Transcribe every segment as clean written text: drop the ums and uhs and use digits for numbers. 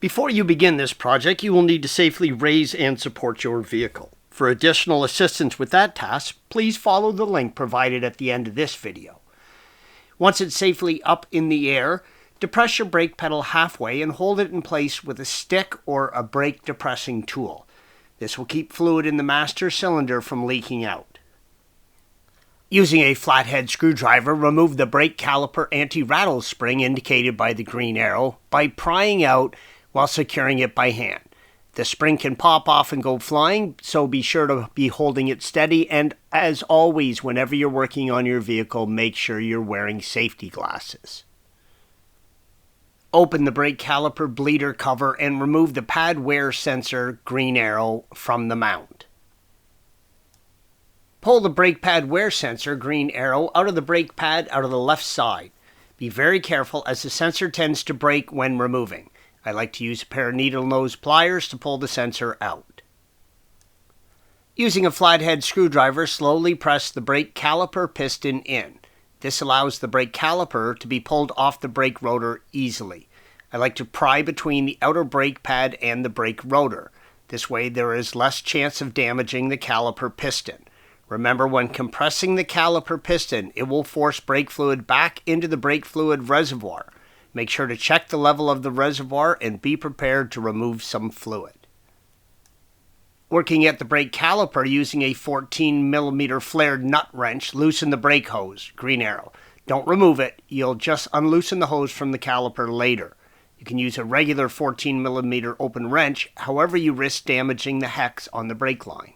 Before you begin this project, you will need to safely raise and support your vehicle. For additional assistance with that task, please follow the link provided at the end of this video. Once it's safely up in the air, depress your brake pedal halfway and hold it in place with a stick or a brake depressing tool. This will keep fluid in the master cylinder from leaking out. Using a flathead screwdriver, remove the brake caliper anti-rattle spring indicated by the green arrow by prying out while securing it by hand. The spring can pop off and go flying, so be sure to be holding it steady, and as always, whenever you're working on your vehicle, make sure you're wearing safety glasses. Open the brake caliper bleeder cover and remove the pad wear sensor green arrow from the mount. Pull the brake pad wear sensor green arrow out of the brake pad out of the left side. Be very careful as the sensor tends to break when removing. I like to use a pair of needle nose pliers to pull the sensor out. Using a flathead screwdriver, slowly press the brake caliper piston in. This allows the brake caliper to be pulled off the brake rotor easily. I like to pry between the outer brake pad and the brake rotor. This way there is less chance of damaging the caliper piston. Remember, when compressing the caliper piston, it will force brake fluid back into the brake fluid reservoir. Make sure to check the level of the reservoir and be prepared to remove some fluid. Working at the brake caliper using a 14mm flared nut wrench, loosen the brake hose, green arrow. Don't remove it, you'll just unloosen the hose from the caliper later. You can use a regular 14mm open wrench, however you risk damaging the hex on the brake line.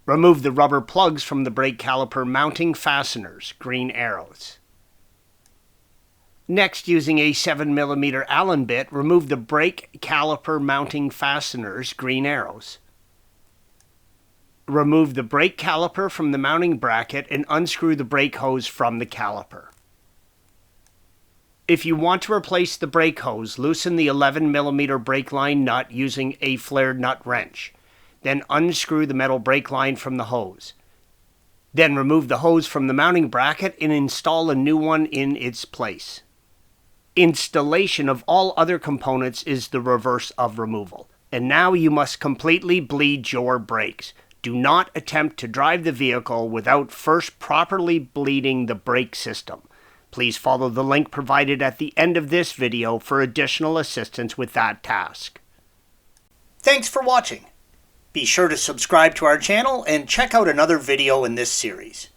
Remove the rubber plugs from the brake caliper mounting fasteners, green arrows. Next, using a 7mm Allen bit, remove the brake caliper mounting fasteners, green arrows. Remove the brake caliper from the mounting bracket and unscrew the brake hose from the caliper. If you want to replace the brake hose, loosen the 11mm brake line nut using a flared nut wrench. Then unscrew the metal brake line from the hose. Then remove the hose from the mounting bracket and install a new one in its place. Installation of all other components is the reverse of removal. And now you must completely bleed your brakes. Do not attempt to drive the vehicle without first properly bleeding the brake system. Please follow the link provided at the end of this video for additional assistance with that task. Thanks for watching. Be sure to subscribe to our channel and check out another video in this series.